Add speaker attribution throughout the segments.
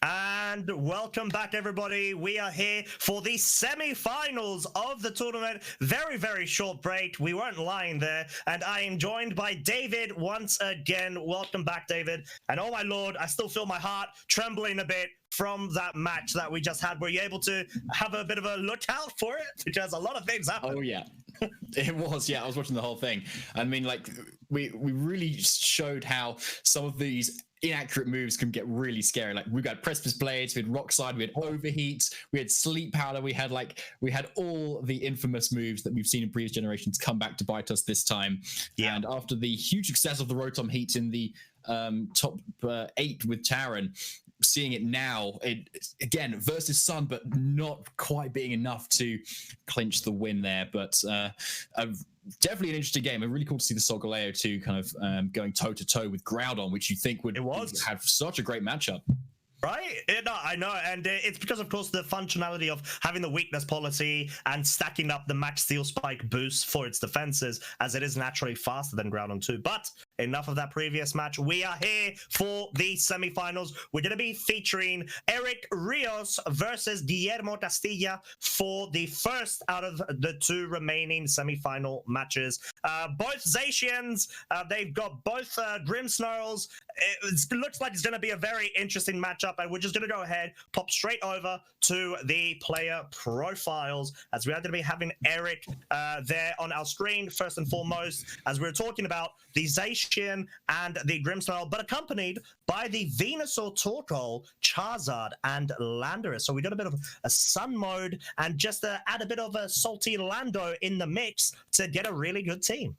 Speaker 1: And welcome back, everybody. We are here for the semi-finals of the tournament. Very, very short break. We weren't lying there. And I am joined by David once again. Welcome back, David. And oh my lord, I still feel my heart trembling a bit from that match that we just had. Were you able to have a bit of a look out for it? Because a lot of things happened.
Speaker 2: Oh yeah. It was, yeah. I was watching the whole thing. I mean, like, we really showed how some of these inaccurate moves can get really scary. Like, we got precipice blades, we had rock slide, we had overheat, we had sleep powder, we had all the infamous moves that we've seen in previous generations come back to bite us this time. Yeah. And after the huge success of the Rotom Heat in the top 8 with Taran, seeing it now, it again versus Sun, but not quite being enough to clinch the win there. But definitely an interesting game. And really cool to see the Solgaleo too, kind of going toe to toe with Groudon, which you think would have such a great matchup.
Speaker 1: Right? No, I know, and it's because, of course, the functionality of having the weakness policy and stacking up the max steel spike boost for its defenses, as it is naturally faster than Groudon 2. But enough of that previous match. We are here for the semifinals. We're going to be featuring Eric Rios versus Guillermo Castilla for the first out of the 2 remaining semifinal matches. Both Zacians, they've got both Grimmsnarls. It looks like it's going to be a very interesting matchup, and we're just going to go ahead, pop straight over to the player profiles, as we are going to be having Eric there on our screen first and foremost, as we're talking about the Zacian and the Grimmsnarl, but accompanied by the Venusaur, Torkoal, Charizard, and Landorus. So we got a bit of a Sun mode, and just add a bit of a salty Lando in the mix to get a really good team.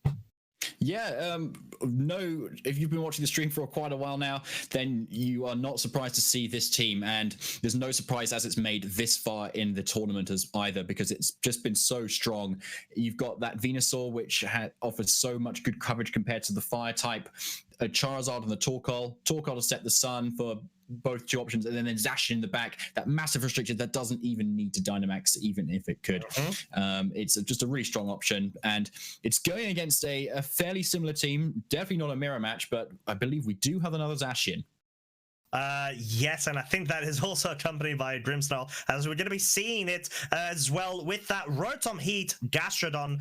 Speaker 2: Yeah, no, if you've been watching the stream for quite a while now, then you are not surprised to see this team, and there's no surprise as it's made this far in the tournament as either, because it's just been so strong. You've got that Venusaur, which offers so much good coverage compared to the fire type, a Charizard and the Torkoal to set the Sun for both 2 options, and then Zacian in the back, that massive restriction that doesn't even need to Dynamax even if it could. It's just a really strong option, and it's going against a fairly similar team. Definitely not a mirror match, but I believe we do have another Zacian.
Speaker 1: Yes, and I think that is also accompanied by a Grimmsnarl, as we're going to be seeing it as well with that Rotom Heat, Gastrodon,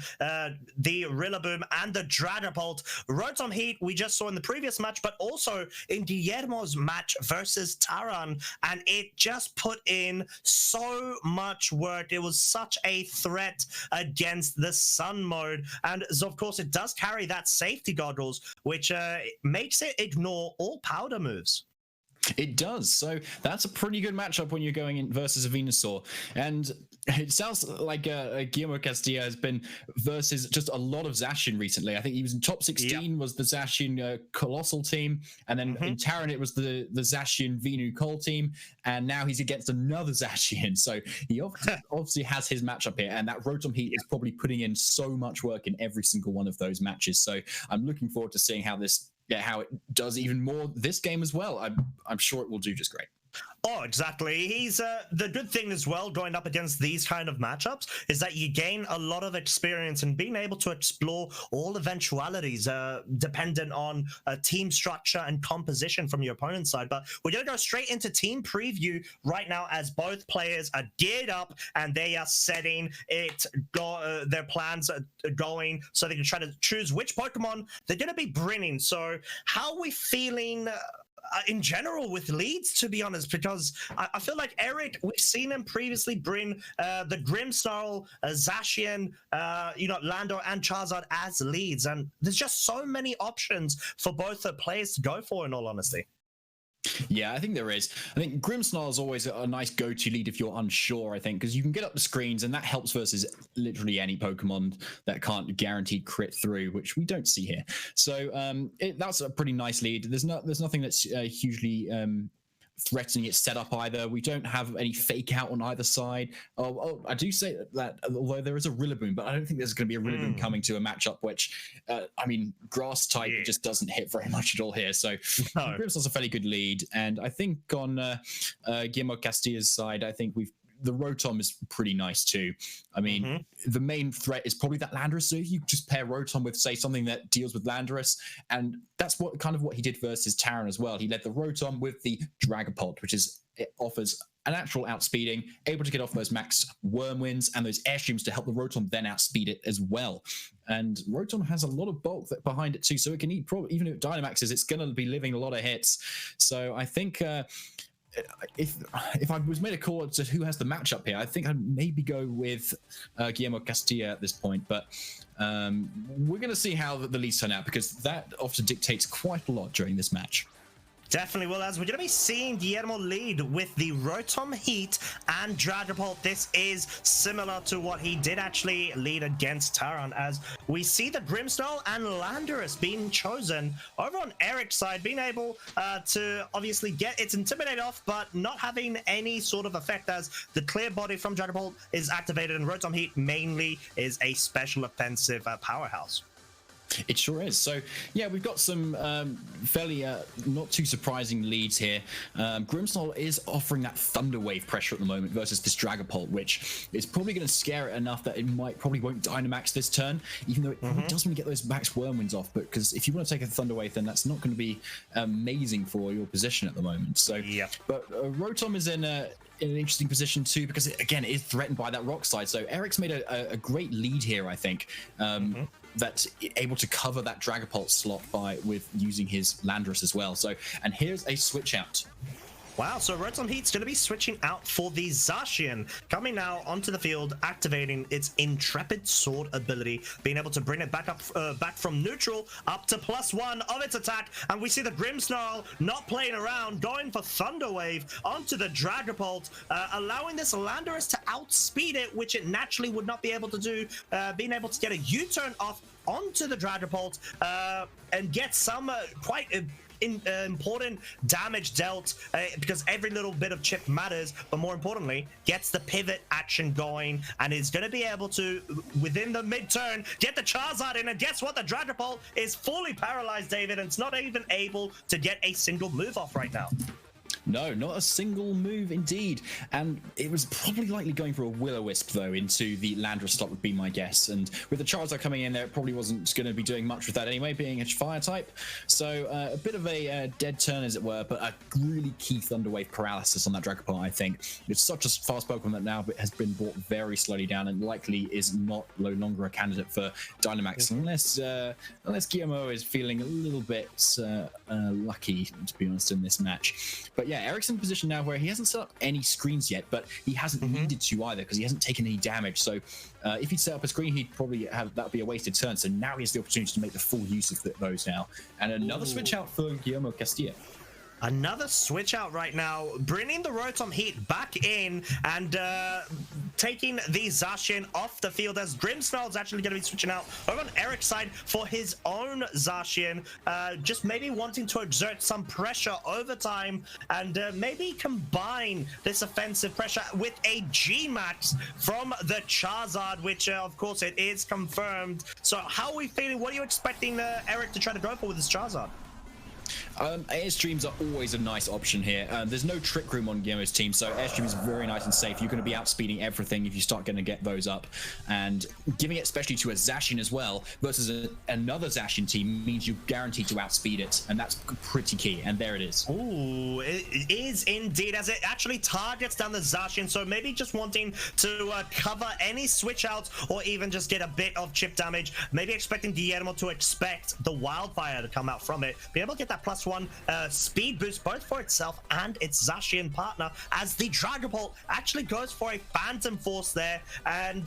Speaker 1: the Rillaboom, and the Dragapult. Rotom Heat we just saw in the previous match, but also in Guillermo's match versus Taran, and it just put in so much work. It was such a threat against the Sun mode, and of course it does carry that safety goggles, which makes it ignore all powder moves.
Speaker 2: It does. So that's a pretty good matchup when you're going in versus a Venusaur. And it sounds like Guillermo Castilla has been versus just a lot of Zacian recently. I think he was in top 16 was the Zacian Colossal team. And then in Taran, it was the Zacian Venu Cole team. And now he's against another Zacian. So he obviously has his matchup here. And that Rotom Heat is probably putting in so much work in every single one of those matches. So I'm looking forward to seeing how how it does even more this game as well. I'm sure it will do just great.
Speaker 1: Oh, exactly. He's the good thing as well going up against these kind of matchups is that you gain a lot of experience in being able to explore all eventualities dependent on team structure and composition from your opponent's side. But we're going to go straight into team preview right now, as both players are geared up and they are setting their plans going so they can try to choose which Pokemon they're going to be bringing. So how are we feeling in general with leads, to be honest, because I feel like Eric, we've seen him previously bring the Grimmsnarl, Zacian, Lando and Charizard as leads, and there's just so many options for both the players to go for, in all honesty.
Speaker 2: Yeah, I think there is. I think Grimmsnarl is always a nice go-to lead if you're unsure, I think, because you can get up the screens, and that helps versus literally any Pokemon that can't guaranteed crit through, which we don't see here. So that's a pretty nice lead. There's nothing that's hugely threatening its setup either. We don't have any fake out on either side. I do say that although there is a Rillaboom, but I don't think there's going to be a Rillaboom coming to a matchup which, I mean, grass type just doesn't hit very much at all here. So Grimmsnarl's a fairly good lead, and I think on Guillermo Castilla's side, I think we've the Rotom is pretty nice too. I mean, the main threat is probably that Landorus. So you just pair Rotom with, say, something that deals with Landorus, and that's what he did versus Terran as well. He led the Rotom with the Dragapult, which it offers a natural outspeeding, able to get off those max Wormwinds and those Airstreams to help the Rotom then outspeed it as well. And Rotom has a lot of bulk behind it too, so it can eat, probably, even if it Dynamaxes, it's going to be living a lot of hits. So I think if I was made a call to who has the matchup here, I think I'd maybe go with Guillermo Castilla at this point. But we're going to see how the leads turn out, because that often dictates quite a lot during this match.
Speaker 1: Definitely will, as we're going to be seeing Guillermo lead with the Rotom Heat and Dragapult. This is similar to what he did actually lead against Terran, as we see the Grimmsnarl and Landorus being chosen over on Eric's side, being able to obviously get its Intimidate off, but not having any sort of effect, as the Clear Body from Dragapult is activated, and Rotom Heat mainly is a special offensive powerhouse.
Speaker 2: It sure is. So, yeah, we've got some fairly not too surprising leads here. Grimmsnarl is offering that Thunder Wave pressure at the moment versus this Dragapult, which is probably going to scare it enough that it probably won't Dynamax this turn, even though it does want to get those max Wormwinds off. But because if you want to take a Thunder Wave, then that's not going to be amazing for your position at the moment. So, yeah. But Rotom is in an interesting position too, because it is threatened by that rock slide. So Eric's made a great lead here, I think. That's able to cover that Dragapult slot with using his Landorus as well. So, and here's a switch out.
Speaker 1: Wow, so Rotom Heat's going to be switching out for the Zacian, coming now onto the field, activating its Intrepid Sword ability, being able to bring it back from neutral up to +1 of its attack. And we see the Grimmsnarl not playing around, going for Thunder Wave onto the Dragapult, allowing this Landorus to outspeed it, which it naturally would not be able to do, being able to get a U-turn off onto the Dragapult and get some quite important damage dealt, because every little bit of chip matters, but more importantly gets the pivot action going, and is going to be able to, within the mid-turn, get the Charizard in. And guess what? The Dragapult is fully paralyzed, David, and it's not even able to get a single move off right now.
Speaker 2: No, not a single move indeed. And it was probably likely going for a Will-O-Wisp, though, into the Landorus slot would be my guess. And with the Charizard coming in there, it probably wasn't going to be doing much with that anyway, being a fire type. So a bit of a dead turn, as it were, but a really key Thunder Wave paralysis on that Dragapult, I think. It's such a fast Pokemon that now has been brought very slowly down and likely is no longer a candidate for Dynamax, unless Guillermo is feeling a little bit lucky, to be honest, in this match. But yeah, Eric's in a position now where he hasn't set up any screens yet, but he hasn't needed to either, because he hasn't taken any damage. So if he'd set up a screen, he'd probably that would be a wasted turn. So now he has the opportunity to make the full use of those now. And another switch out for Guillermo Castilla.
Speaker 1: Another switch out right now, bringing the Rotom Heat back in and taking the Zacian off the field, as Grimmsnarl's actually going to be switching out over on Eric's side for his own Zacian, just maybe wanting to exert some pressure over time and maybe combine this offensive pressure with a G-Max from the Charizard, which of course it is confirmed. So how are we feeling? What are you expecting Eric to try to go for with this Charizard?
Speaker 2: Airstreams are always a nice option here. There's no Trick Room on Guillermo's team, so Airstream is very nice and safe. You're going to be outspeeding everything if you start going to get those up. And giving it especially to a Zacian as well versus another Zacian team means you're guaranteed to outspeed it, and that's pretty key. And there it is.
Speaker 1: Ooh, it is indeed, as it actually targets down the Zacian, so maybe just wanting to cover any switch outs or even just get a bit of chip damage. Maybe expecting Guillermo to expect the Wildfire to come out from it, be able to get that +1 speed boost both for itself and its Zacian partner, as the Dragapult actually goes for a Phantom Force there and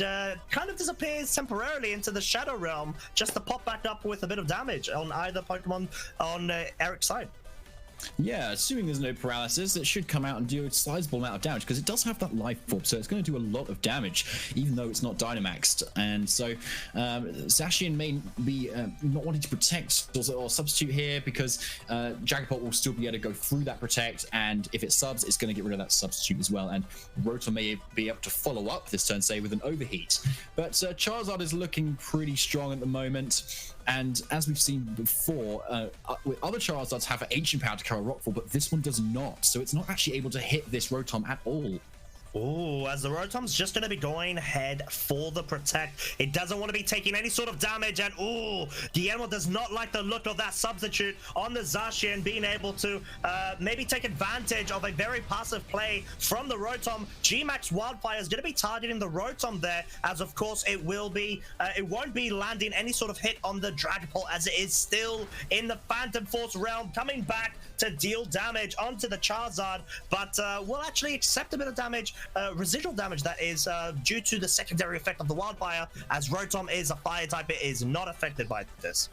Speaker 1: kind of disappears temporarily into the Shadow Realm, just to pop back up with a bit of damage on either Pokemon on Eric's side.
Speaker 2: Yeah, assuming there's no paralysis, it should come out and do a sizable amount of damage, because it does have that life form, so it's going to do a lot of damage, even though it's not Dynamaxed. And so Zacian may be not wanting to protect or substitute here, because Dragapult will still be able to go through that protect, and if it subs, it's going to get rid of that substitute as well. And Rotom may be able to follow up this turn, say, with an Overheat. But Charizard is looking pretty strong at the moment. And as we've seen before, with other Charizards have Ancient Power to cover Rockfall, but this one does not. So it's not actually able to hit this Rotom at all.
Speaker 1: Ooh, as the Rotom's just going to be going ahead for the protect. It doesn't want to be taking any sort of damage, and ooh, Guillermo does not like the look of that substitute on the Zacian, being able to maybe take advantage of a very passive play from the Rotom. G-Max Wildfire is going to be targeting the Rotom there, as of course it will be, it won't be landing any sort of hit on the Dragapult, as it is still in the Phantom Force realm, coming back to deal damage onto the Charizard, but will actually accept a bit of damage, residual damage that is due to the secondary effect of the Wildfire, as Rotom is a fire type. It is not affected by this.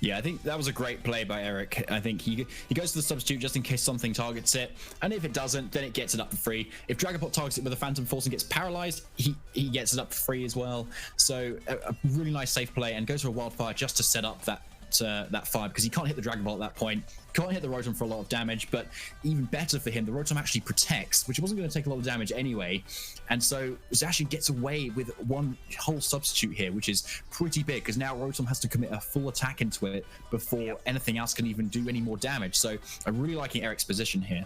Speaker 2: Yeah, I think that was a great play by Eric. I think he goes to the substitute just in case something targets it, and if it doesn't, then it gets it up for free. If Dragapult targets it with a Phantom Force and gets paralyzed, he gets it up for free as well. So a really nice safe play, and goes for a Wildfire just to set up that fire, because he can't hit the Dragon Ball at that point, can't hit the Rotom for a lot of damage. But even better for him, the Rotom actually protects, which wasn't going to take a lot of damage anyway, and so Zacian gets away with one whole substitute here, which is pretty big, because now Rotom has to commit a full attack into it before anything else can even do any more damage. So I'm really liking Eric's position here.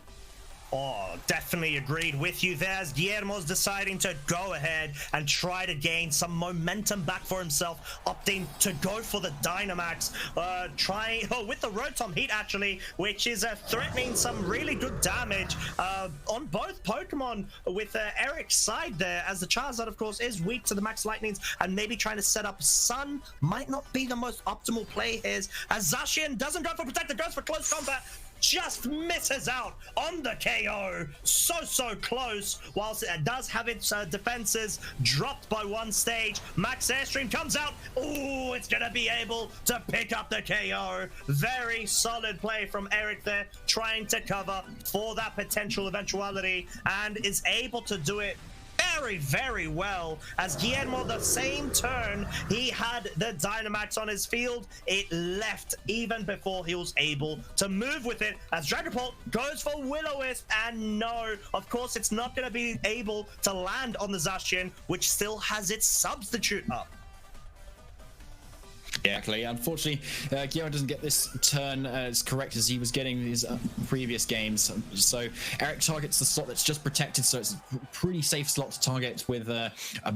Speaker 1: Oh, definitely agreed with you there, as Guillermo's deciding to go ahead and try to gain some momentum back for himself, opting to go for the Dynamax, with the Rotom Heat actually, which is threatening some really good damage on both Pokemon with Eric's side there, as the Charizard of course is weak to the Max Lightnings, and maybe trying to set up Sun might not be the most optimal play here, as Zacian doesn't go for Protector, goes for Close Combat, just misses out on the KO. So close, whilst it does have its defenses dropped by one stage. Max Airstream comes out. Ooh, it's gonna be able to pick up the KO. Very solid play from Eric there, trying to cover for that potential eventuality, and is able to do it very well, as Guillermo, the same turn he had the Dynamax on his field, it left even before he was able to move with it, as Dragapult goes for Will-O-Wisp, and no, of course it's not going to be able to land on the Zacian, which still has its substitute up.
Speaker 2: Yeah, exactly. Unfortunately, Guillermo doesn't get this turn as correct as he was getting his previous games. So Eric targets the slot that's just protected, so it's a pretty safe slot to target with a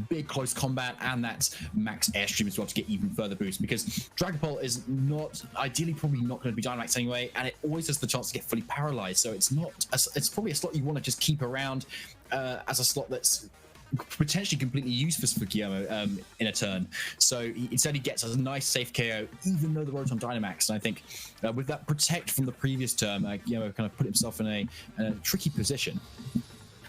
Speaker 2: big close combat and that Max Airstream as well to get even further boost, because Dragapult is not, ideally probably not going to be Dynamax anyway, and it always has the chance to get fully paralyzed. So it's not, it's probably a slot you want to just keep around as a slot that's potentially completely useless for Guillermo in a turn. So instead he gets a nice safe KO, even though the Rotom Dynamax. And I think with that protect from the previous turn, Guillermo kind of put himself in a tricky position.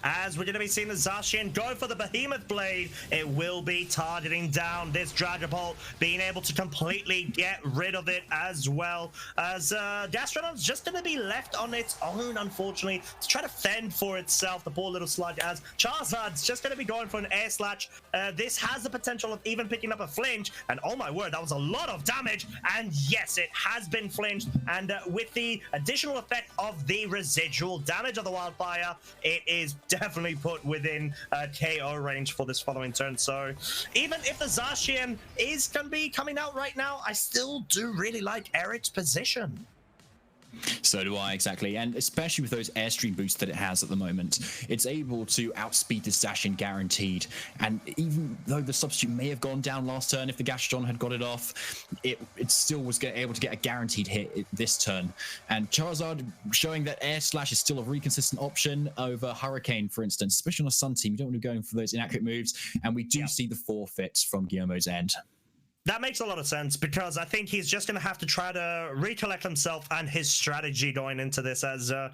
Speaker 1: As we're going to be seeing the Zacian go for the Behemoth Blade, it will be targeting down this Dragapult, being able to completely get rid of it as well, as Gastrodon's just going to be left on its own, unfortunately, to try to fend for itself, the poor little slug, as Charizard's just going to be going for an Air Slash. This has the potential of even picking up a flinch, and oh my word, that was a lot of damage, and yes, it has been flinched, and with the additional effect of the residual damage of the Wildfire, it is definitely put within KO range for this following turn. So even if the Zacian is going to be coming out right now, I still do really like Eric's position.
Speaker 2: So do I, exactly. And especially with those Airstream boosts that it has at the moment, it's able to outspeed the Zacian guaranteed. And even though the substitute may have gone down last turn, if the Gastrodon had got it off, it still was able to get a guaranteed hit this turn. And Charizard showing that Air Slash is still a really consistent option over Hurricane, for instance, especially on a Sun team. You don't want to be going for those inaccurate moves. And we do see the forfeits from Guillermo's end.
Speaker 1: That makes a lot of sense, because I think he's just going to have to try to recollect himself and his strategy going into this, as that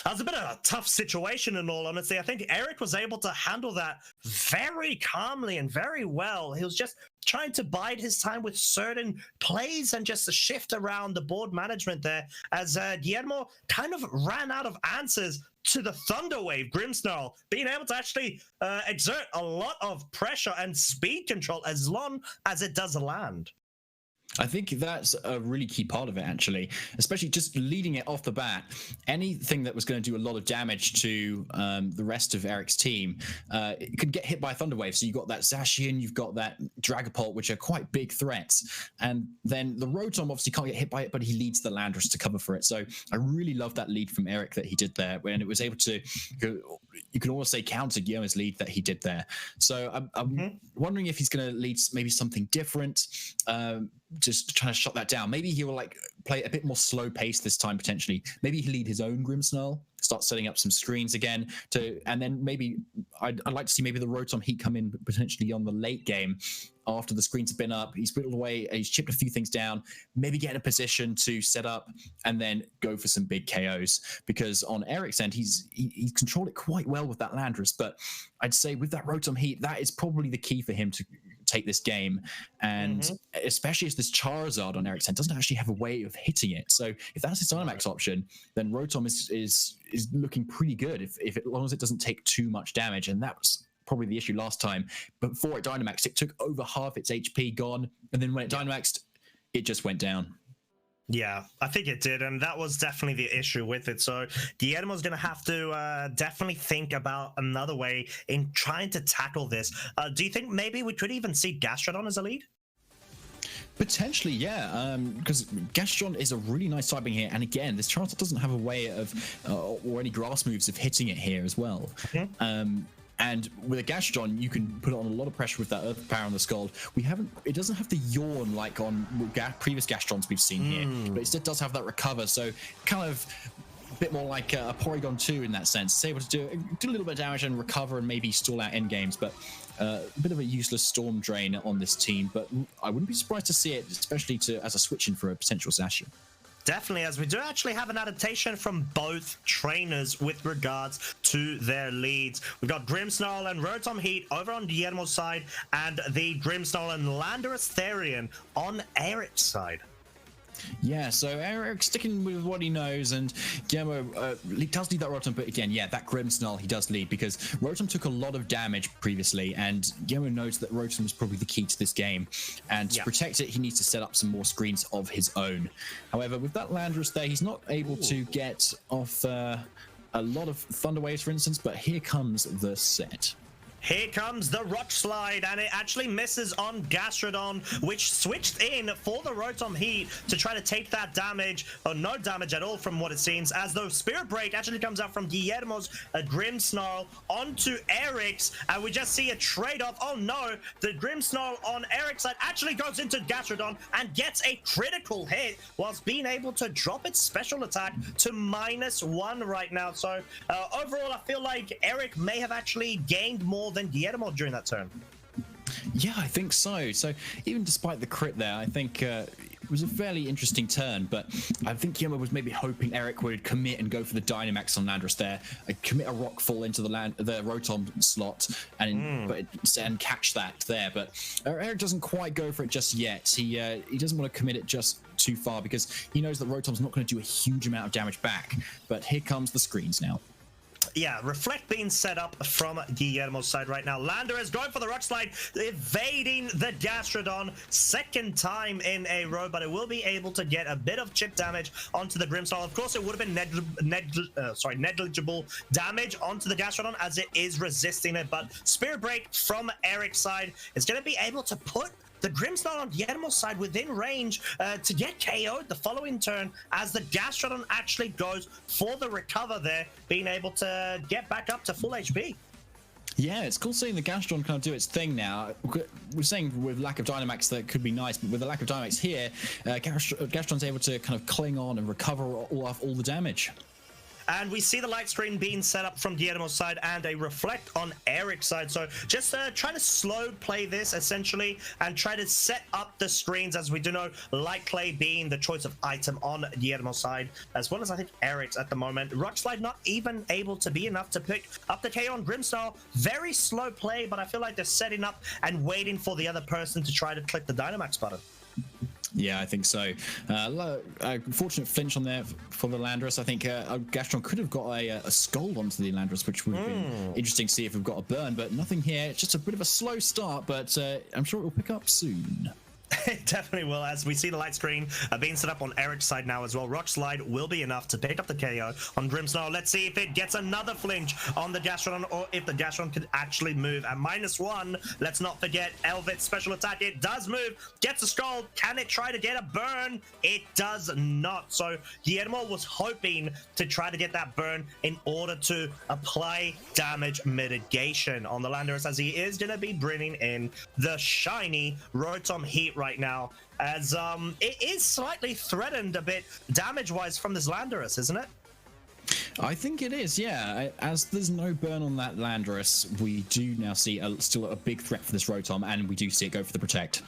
Speaker 1: was a bit of a tough situation in all honesty. I think Eric was able to handle that very calmly and very well. He was just trying to bide his time with certain plays and just shift around the board management there, as Guillermo kind of ran out of answers to the Thunder Wave Grimmsnarl, being able to actually exert a lot of pressure and speed control as long as it does land.
Speaker 2: I think that's a really key part of it, actually, especially just leading it off the bat. Anything that was going to do a lot of damage to the rest of Eric's team, it could get hit by a Thunder Wave. So you've got that Zacian, you've got that Dragapult, which are quite big threats. And then the Rotom obviously can't get hit by it, but he leads the Landorus to cover for it. So I really love that lead from Eric that he did there, when it was able to go, you can almost say counter Guillermo's lead that he did there. So I'm wondering if he's going to lead maybe something different, just trying to shut that down. Maybe he will like play a bit more slow pace this time potentially. Maybe he'll lead his own Grimmsnarl, start setting up some screens again and then maybe I'd like to see maybe the Rotom Heat come in potentially on the late game after the screens have been up. He's whittled away, he's chipped a few things down, maybe get in a position to set up and then go for some big KOs, because on Eric's end he's controlled it quite well with that Landorus, but I'd say with that Rotom Heat that is probably the key for him to take this game, and especially as this Charizard on Eric's end doesn't actually have a way of hitting it. So if that's his Dynamax option, then Rotom is looking pretty good if as long as it doesn't take too much damage, and that was probably the issue last time. But before it Dynamaxed, it took over half its HP gone, and then when it Dynamaxed, it just went down.
Speaker 1: Yeah, I think it did, and that was definitely the issue with it. So Guillermo's going to have to definitely think about another way in trying to tackle this. Do you think maybe we could even see Gastrodon as a lead?
Speaker 2: Potentially, yeah, because Gastrodon is a really nice typing here, and again, this Charizard doesn't have a way of, or any grass moves of hitting it here as well. And with a Gastrodon, you can put on a lot of pressure with that Earth Power on the Scald. It doesn't have the yawn like on previous Gastrodons we've seen here, but it instead does have that recover. So kind of a bit more like a Porygon 2 in that sense. It's able to do a little bit of damage and recover and maybe stall out end games, but a bit of a useless Storm Drain on this team. But I wouldn't be surprised to see it, especially as a switch in for a potential Zacian.
Speaker 1: Definitely, as we do actually have an adaptation from both trainers with regards to their leads. We've got Grimmsnarl and Rotom Heat over on Guillermo's side, and the Grimmsnarl and Landorus Therian on Eric's side.
Speaker 2: Yeah, so Eric sticking with what he knows, and Guillermo does lead that Rotom, but again, yeah, that Grimmsnarl he does lead because Rotom took a lot of damage previously, and Guillermo knows that Rotom is probably the key to this game, and to protect it, he needs to set up some more screens of his own. However, with that Landorus there, he's not able to get off a lot of Thunder Waves, for instance, but here comes the set.
Speaker 1: Here comes the Rock Slide, and it actually misses on Gastrodon, which switched in for the Rotom Heat to try to take that damage, or no damage at all from what it seems, as though Spirit Break actually comes out from Guillermo's Grimmsnarl onto Eric's, and we just see a trade-off. Oh no, the Grimmsnarl on Eric's side actually goes into Gastrodon and gets a critical hit, whilst being able to drop its special attack to -1 right now. So overall, I feel like Eric may have actually gained more than Guillermo during that turn.
Speaker 2: Yeah, I think so. So even despite the crit there, I think it was a fairly interesting turn, but I think Guillermo was maybe hoping Eric would commit and go for the Dynamax on Landorus there, commit a Rockfall into the Rotom slot and catch that there. But Eric doesn't quite go for it just yet. He doesn't want to commit it just too far because he knows that Rotom's not going to do a huge amount of damage back. But here comes the screens now.
Speaker 1: Yeah, Reflect being set up from Guillermo's side right now. Landorus going for the Rock Slide, evading the Gastrodon second time in a row, but it will be able to get a bit of chip damage onto the Grimmsnarl. Of course, it would have been negligible damage onto the Gastrodon as it is resisting it, but Spirit Break from Eric's side is going to be able to put the Grimmsnarl on Guillermo's side within range to get KO'd the following turn, as the Gastrodon actually goes for the recover there, being able to get back up to full HP.
Speaker 2: Yeah, it's cool seeing the Gastrodon kind of do its thing now. We're saying with lack of Dynamax that could be nice, but with the lack of Dynamax here, Gastrodon's able to kind of cling on and recover all the damage.
Speaker 1: And we see the light screen being set up from Guillermo's side and a Reflect on Eric's side. So just trying to slow play this essentially and try to set up the screens, as we do know Light Clay being the choice of item on Guillermo's side, as well as I think Eric's at the moment. Rock Slide not even able to be enough to pick up the KO on Grimmsnarl. Very slow play, but I feel like they're setting up and waiting for the other person to try to click the Dynamax button.
Speaker 2: Yeah, I think so. Fortunate flinch on there for the Landorus. I think Gastrodon could have got a Scald onto the Landorus, which would have been interesting to see if we've got a burn, but nothing here. Just a bit of a slow start, but I'm sure it will pick up soon.
Speaker 1: It definitely will, as we see the light screen being set up on Eric's side now as well. Rock Slide will be enough to pick up the KO on Grimmsnarl. Let's see if it gets another flinch on the Gastrodon, or if the Gastrodon can actually move. At -1, let's not forget Elvit's special attack. It does move, gets a Scald. Can it try to get a burn? It does not. So Guillermo was hoping to try to get that burn in order to apply damage mitigation on the Landorus, as he is going to be bringing in the shiny Rotom Heat right now, as it is slightly threatened a bit damage-wise from this Landorus, isn't it?
Speaker 2: I think it is, yeah. As there's no burn on that Landorus, we do now see still a big threat for this Rotom, and we do see it go for the Protect.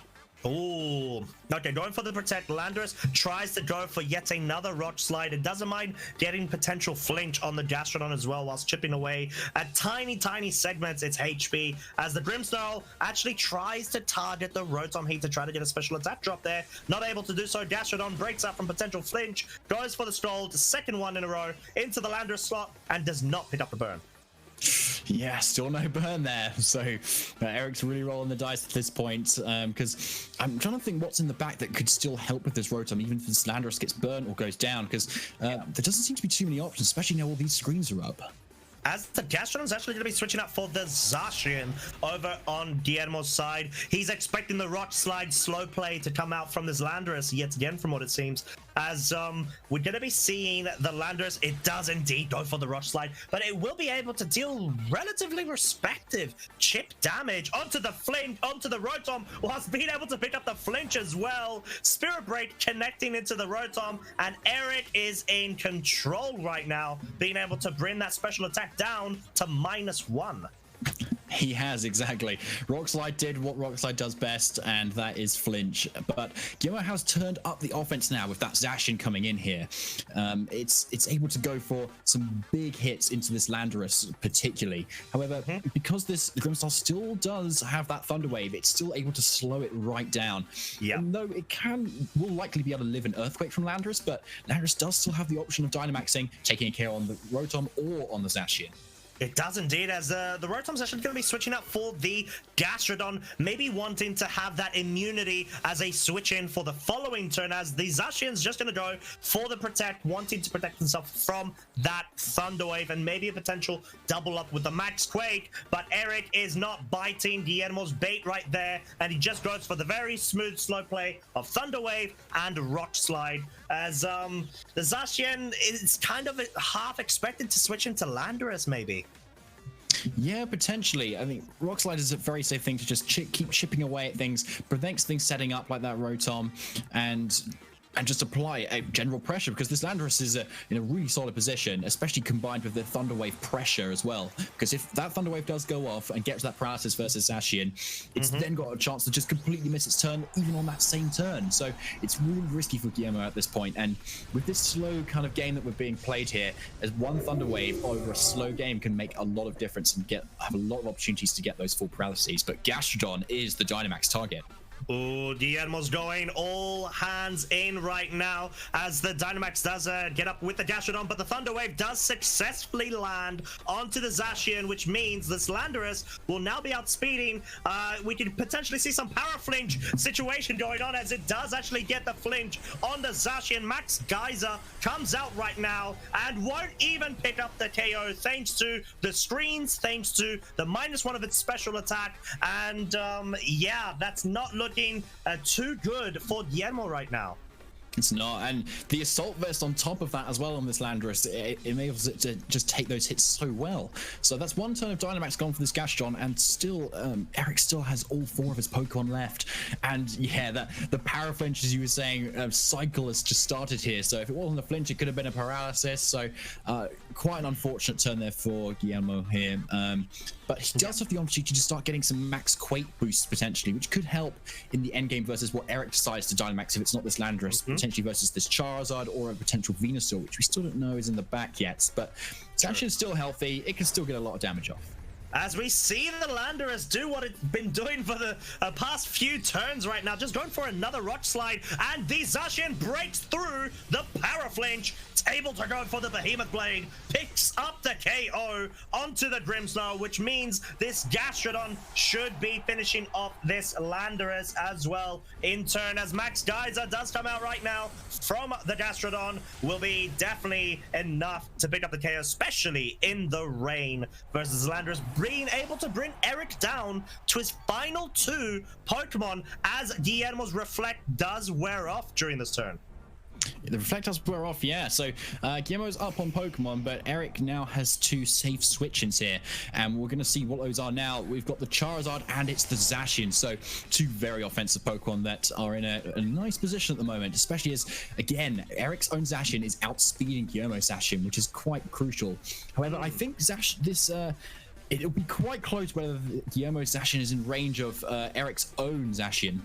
Speaker 1: Oh, okay, going for the Protect. Landorus tries to go for yet another Rock Slide. It doesn't mind getting potential flinch on the Gastrodon as well, whilst chipping away at tiny segments its HP, as the Grimmsnarl actually tries to target the Rotom Heat to try to get a special attack drop there. Not able to do so. Gastrodon breaks out from potential flinch, goes for the Scald, second one in a row, into the Landorus slot, and does not pick up the burn.
Speaker 2: Yeah, still no burn there. So Eric's really rolling the dice at this point, because I'm trying to think what's in the back that could still help with this Rotom, even if this Landorus gets burnt or goes down, because there doesn't seem to be too many options, especially now all these screens are up.
Speaker 1: As the Gastrodon's actually going to be switching up for the Zacian over on Guillermo's side. He's expecting the Rock Slide slow play to come out from this Landorus yet again, from what it seems. As we're going to be seeing the Landorus, it does indeed go for the Rock Slide, but it will be able to deal relatively respective chip damage onto the flinch, onto the Rotom, whilst being able to pick up the flinch as well. Spirit Break connecting into the Rotom, and Eric is in control right now, being able to bring that special attack down to -1.
Speaker 2: He has, exactly. Rock Slide did what Rock Slide does best, and that is flinch. But Guillermo has turned up the offense now with that Zacian coming in here. It's able to go for some big hits into this Landorus particularly. However, because this Grimmsnarl still does have that Thunder Wave, it's still able to slow it right down.
Speaker 1: Yeah.
Speaker 2: And though it will likely be able to live an Earthquake from Landorus, but Landorus does still have the option of Dynamaxing, taking a KO on the Rotom or on the Zacian.
Speaker 1: It does indeed, as the Rotom's actually going to be switching up for the Gastrodon, maybe wanting to have that immunity as a switch in for the following turn, as the Zacian's just going to go for the Protect, wanting to protect himself from that Thunder Wave and maybe a potential double up with the Max Quake. But Eric is not biting Guillermo's bait right there, and he just goes for the very smooth slow play of Thunder Wave and Rock Slide, as the Zacian is kind of half expected to switch into Landorus maybe.
Speaker 2: Yeah, potentially. I mean, Rock Slide is a very safe thing to just keep chipping away at things, prevents things setting up like that Rotom, and just apply a general pressure, because this Landorus is in a really solid position, especially combined with the Thunder Wave pressure as well. Because if that Thunder Wave does go off and get to that paralysis versus Zacian, it's then got a chance to just completely miss its turn, even on that same turn. So it's really risky for Guillermo at this point. And with this slow kind of game that we're being played here, as one Thunder Wave over a slow game can make a lot of difference and have a lot of opportunities to get those full paralyses. But Gastrodon is the Dynamax target.
Speaker 1: Oh, Guillermo's going all hands in right now, as the Dynamax does get up with the Gastrodon, but the Thunder Wave does successfully land onto the Zacian, which means this Landorus will now be outspeeding. We can potentially see some power flinch situation going on, as it does actually get the flinch on the Zacian. Max Geyser comes out right now and won't even pick up the KO, thanks to the screens, thanks to the -1 of its special attack, and yeah, that's not looking too good for Guillermo right now.
Speaker 2: It's not, and the Assault Vest on top of that as well on this Landorus, it enables it to just take those hits so well. So that's one turn of Dynamax gone for this Gastrodon, and still, Eric still has all 4 of his Pokemon left. And yeah, the power flinch, as you were saying, cycle has just started here. So if it wasn't a flinch, it could have been a paralysis. So quite an unfortunate turn there for Guillermo here. But he does have the opportunity to start getting some Max Quake boosts potentially, which could help in the end game versus what Eric decides to Dynamax if it's not this Landorus, potentially versus this Charizard or a potential Venusaur, which we still don't know is in the back yet. But Zacian is still healthy. It can still get a lot of damage off.
Speaker 1: As we see the Landorus do what it's been doing for the past few turns right now, just going for another Rock Slide, and the Zacian breaks through the Power Flinch. It's able to go for the Behemoth Blade, picks up the KO, KO onto the Grimmsnarl, which means this Gastrodon should be finishing off this Landorus as well in turn, as Max Geyser does come out right now from the Gastrodon. Will be definitely enough to pick up the KO, especially in the rain versus Landorus, being able to bring Eric down to his final 2 Pokemon as Guillermo's Reflect does wear off during this turn.
Speaker 2: The Reflect does wear off, yeah. So Guillermo's up on Pokemon, but Eric now has 2 safe switch-ins here, and we're going to see what those are now. We've got the Charizard and it's the Zacian, so 2 very offensive Pokemon that are in a nice position at the moment, especially as, again, Eric's own Zacian is outspeeding Guillermo's Zacian, which is quite crucial. However, I think it'll be quite close whether Guillermo's Zacian is in range of Eric's own Zacian,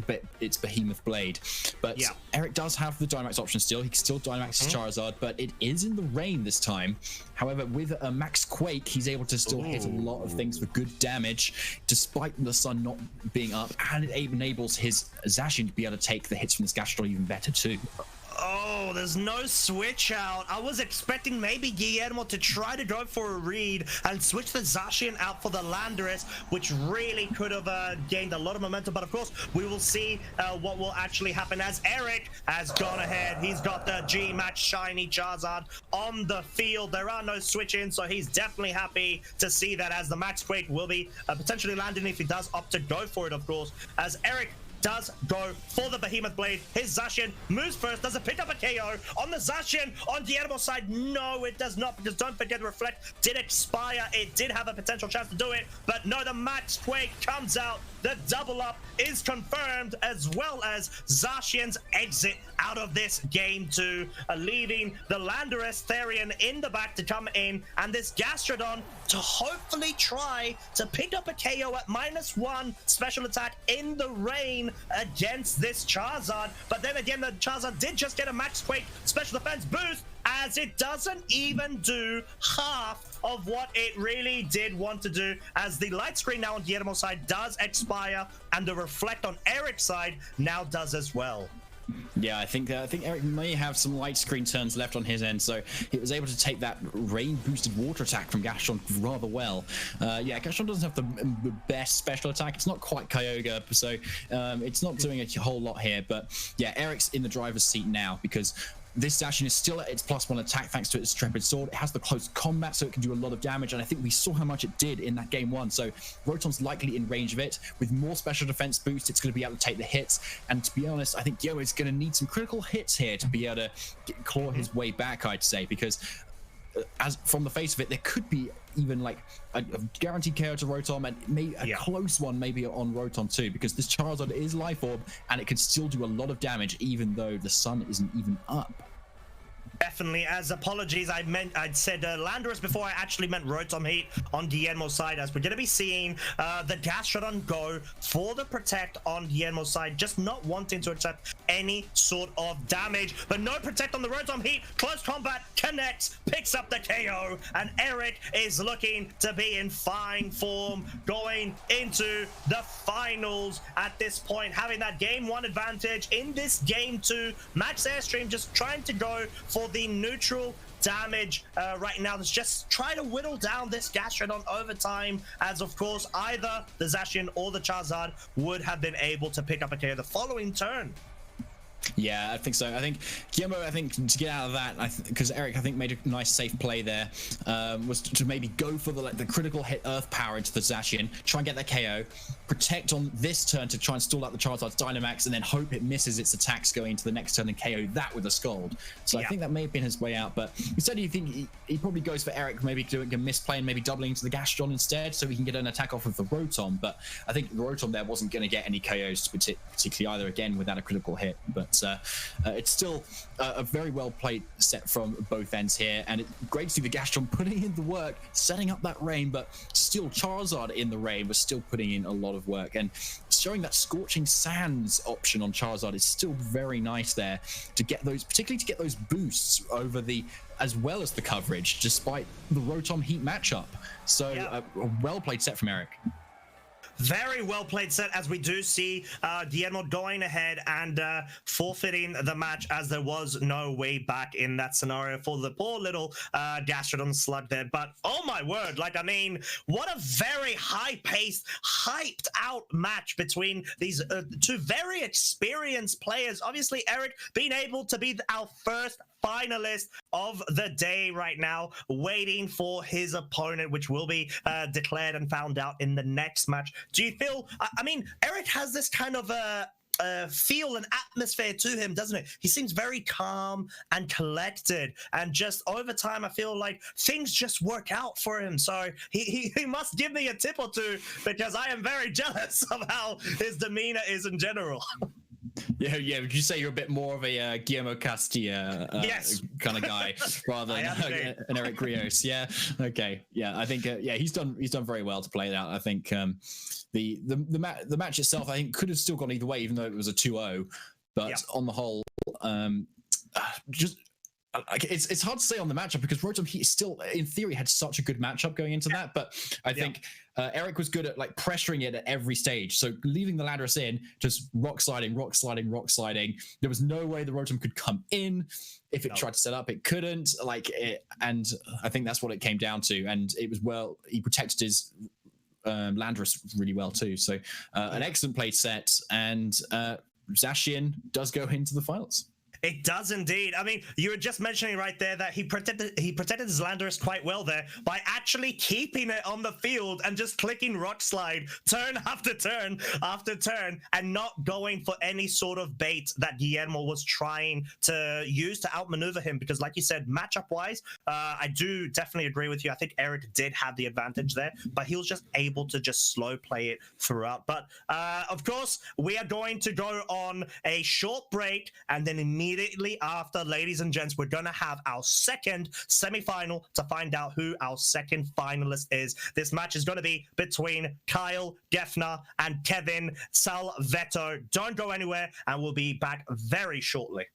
Speaker 2: but it's Behemoth Blade. But yeah, Eric does have the Dynamax option still. He can still Dynamax his Charizard, but it is in the rain this time. However, with a Max Quake, he's able to still hit a lot of things for good damage, despite the sun not being up, and it enables his Zacian to be able to take the hits from the Gastrodon even better too.
Speaker 1: Oh, there's no switch out. I was expecting maybe Guillermo to try to go for a read and switch the Zacian out for the Landorus, which really could have gained a lot of momentum. But of course, we will see what will actually happen as Eric has gone ahead. He's got the G-Max Shiny Charizard on the field. There are no switch-ins, so he's definitely happy to see that, as the Max Quake will be potentially landing if he does opt to go for it, of course, as Eric does go for the Behemoth Blade. His Zacian moves first. Does it pick up a KO on the Zacian on Guillermo's side? No, it does not, because don't forget, Reflect did expire. It did have a potential chance to do it, but no, the Max Quake comes out. The double up is confirmed, as well as Zacian's exit out of this game too, leaving the Landorus Therian in the back to come in, and this Gastrodon to hopefully try to pick up a KO at -1 special attack in the rain against this Charizard. But then again, the Charizard did just get a Max Quake special defense boost, as it doesn't even do half of what it really did want to do, as the light screen now on Guillermo's side does expire, and the Reflect on Eric's side now does as well.
Speaker 2: Yeah, I think Eric may have some light screen turns left on his end, so he was able to take that rain boosted water attack from Gastrodon rather well. Yeah, Gastrodon doesn't have the best special attack. It's not quite Kyogre, so it's not doing a whole lot here. But yeah, Eric's in the driver's seat now, because this Zacian is still at its +1 attack thanks to its Intrepid Sword. It has the close combat, so it can do a lot of damage, and I think we saw how much it did in that game 1. So Rotom's likely in range of it. With more special defense boost, it's going to be able to take the hits, and to be honest, I think Guillermo is going to need some critical hits here to be able to claw his way back, I'd say, because as from the face of it, there could be even like a guaranteed KO to Rotom, and maybe a close one maybe on Rotom too, because this Charizard is Life Orb and it can still do a lot of damage even though the sun isn't even up.
Speaker 1: Definitely, as apologies, I'd said Landorus before. I actually meant Rotom Heat on Guillermo's side, as we're going to be seeing the Gastrodon go for the Protect on Guillermo's side, just not wanting to accept any sort of damage. But no Protect on the Rotom Heat. Close combat connects, picks up the KO, and Eric is looking to be in fine form going into the finals at this point, having that game 1 advantage in this game 2. Max Airstream just trying to go for the neutral damage right now. Let's just try to whittle down this Gastrodon over time, as of course either the Zacian or the Charizard would have been able to pick up a KO the following turn.
Speaker 2: Yeah, I think so. I think Guillermo, to get out of that, because Eric, made a nice safe play there, was to maybe go for the critical hit Earth Power into the Zacian, try and get that KO, protect on this turn to try and stall out the Charizard's Dynamax, and then hope it misses its attacks going into the next turn and KO that with a Scald. So I think that may have been his way out, but instead you think he probably goes for Eric, maybe doing a misplay and maybe doubling into the Gastrodon instead, so he can get an attack off of the Rotom. But I think the Rotom there wasn't going to get any KOs particularly either, again without a critical hit. But it's still a very well played set from both ends here, and it's great to see the Gastrodon putting in the work, setting up that rain, but still Charizard in the rain was still putting in a lot of work, and showing that Scorching Sands option on Charizard is still very nice there to get those, particularly to get those boosts over the, as well as the coverage, despite the Rotom Heat matchup. So a well played set from Eric.
Speaker 1: Very well played set, as we do see Guillermo going ahead and forfeiting the match, as there was no way back in that scenario for the poor little Gastrodon slug there. But oh my word, like, I mean, what a very high-paced, hyped-out match between these two very experienced players. Obviously, Eric being able to be our first finalist of the day right now, waiting for his opponent, which will be declared and found out in the next match. Do you feel, I mean, Eric has this kind of feel and atmosphere to him, doesn't it? He seems very calm and collected, and just over time I feel like things just work out for him. So he must give me a tip or two, because I am very jealous of how his demeanor is in general.
Speaker 2: Yeah. Would you say you're a bit more of a Guillermo Castilla
Speaker 1: yes.
Speaker 2: kind of guy rather than an Eric Rios? Yeah. Okay. Yeah. I think he's done very well to play that. I think the match itself, I think, could have still gone either way, even though it was a 2-0. But on the whole, just. It's hard to say on the matchup, because Rotom, he still, in theory, had such a good matchup going into that. But I think Eric was good at like pressuring it at every stage. So leaving the Landorus in, just rock sliding. There was no way the Rotom could come in. If it tried to set up, it couldn't. And I think that's what it came down to. And it was, well, he protected his Landorus really well too. So an excellent play set, and Zacian does go into the finals.
Speaker 1: It does indeed. I mean, you were just mentioning right there that he protected his Landorus quite well there by actually keeping it on the field and just clicking Rock Slide turn after turn after turn, and not going for any sort of bait that Guillermo was trying to use to outmaneuver him. Because like you said, matchup-wise, I do definitely agree with you. I think Eric did have the advantage there, but he was just able to just slow play it throughout. But of course, we are going to go on a short break, and then immediately after, ladies and gents, we're going to have our second semi-final to find out who our second finalist is. This match is going to be between Kyle Geffner and Kevin Salvetto. Don't go anywhere, and we'll be back very shortly.